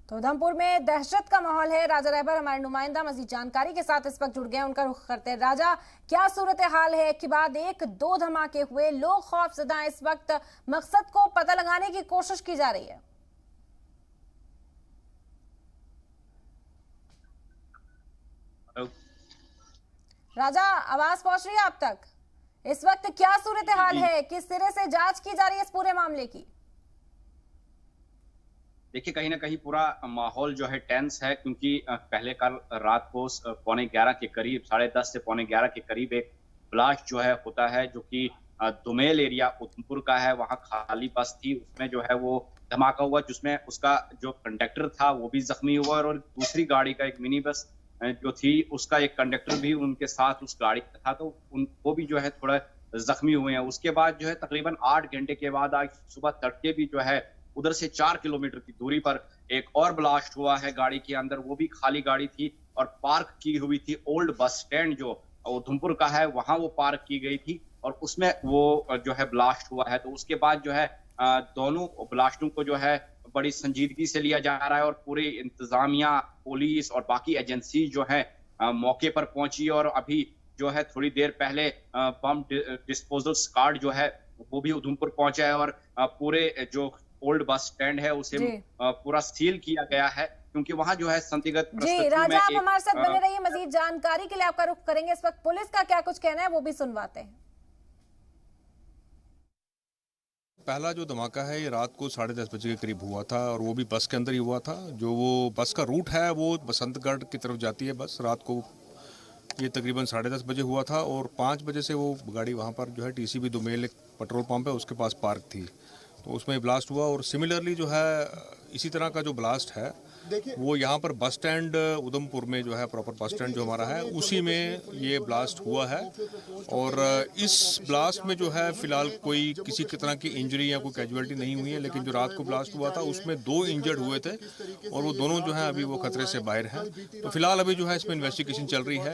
तो उधमपुर में दहशत का माहौल है। राजा रहबर हमारे नुमाइंदा मजीद जानकारी के साथ इस वक्त जुड़ गए हैं, उनका रुख करते हैं। राजा, क्या सूरत हाल है कि बाद एक दो धमाके हुए, लोग खौफजदा हैं। इस वक्त मकसद को पता लगाने की कोशिश की जा रही है। राजा, आवाज पहुंच रही है आप तक? इस वक्त क्या सूरत हाल है, किस सिरे से जांच की जा रही है इस पूरे मामले की? देखिए, कहीं न कहीं पूरा माहौल जो है टेंस है, क्योंकि पहले कल रात को पौने 11 के करीब, 10:30 से पौने 11 के करीब एक ब्लास्ट जो है होता है, जो कि दुमेल एरिया उधमपुर का है। वहाँ खाली बस थी, उसमें जो है वो धमाका हुआ, जिसमें उसका जो कंडक्टर था वो भी ज़ख्मी हुआ, और दूसरी गाड़ी का एक मिनी बस जो थी उसका एक कंडक्टर भी उनके साथ उस गाड़ी में था, तो वो भी जो है थोड़ा ज़ख्मी हुए हैं। उसके बाद जो है तकरीबन 8 घंटे के बाद आज सुबह तड़के भी जो है उधर से 4 किलोमीटर की दूरी पर एक और ब्लास्ट हुआ है गाड़ी के अंदर। वो भी खाली गाड़ी थी और पार्क की हुई थी। ओल्ड बस स्टैंड जो उधमपुर का है, वहां वो पार्क की गई थी और उसमें वो जो है ब्लास्ट हुआ है। तो उसके बाद जो है दोनों ब्लास्टों को जो है बड़ी संजीदगी से लिया जा रहा है, और पूरी इंतजामिया, पुलिस और बाकी एजेंसी जो है मौके पर पहुंची, और अभी जो है थोड़ी देर पहले बम डिस्पोजल स्क्वाड जो है वो भी उधमपुर पहुंचा है, और पूरे जो ओल्ड बस स्टैंड है उसे जी पूरा सील किया गया है, क्योंकि वहां जो है संदिग्ध जी परिस्थितियों में राजा, आप एक हमारे साथ बने रहिए। मजीद जानकारी के लिए आपका रुख करेंगे। इस वक्त पुलिस का क्या कुछ कहना है वो भी सुनवाते हैं। पहला जो धमाका है ये रात को 10:30 बजे के करीब हुआ था, और वो भी बस के अंदर ही हुआ था। जो वो बस का रूट है वो बसंतगढ़ की तरफ जाती है बस। रात को ये तकरीबन 10:30 बजे हुआ था, और 5 बजे से वो गाड़ी वहाँ पर जो है टीसीबी दुमेल एक पेट्रोल पंप है उसके पास पार्क थी, तो उसमें ब्लास्ट हुआ। और सिमिलरली जो है इसी तरह का जो ब्लास्ट है वो यहाँ पर बस स्टैंड उधमपुर में जो है प्रॉपर बस स्टैंड जो हमारा है उसी में ये ब्लास्ट हुआ है। और इस ब्लास्ट में जो है फिलहाल कोई किसी की तरह की इंजरी या कोई कैजुअलिटी नहीं हुई है, लेकिन जो रात को ब्लास्ट हुआ था उसमें 2 इंजर्ड हुए थे, और वो दोनों जो है अभी वो खतरे से बाहर हैं। तो फिलहाल अभी जो है इसमें इन्वेस्टिगेशन चल रही है।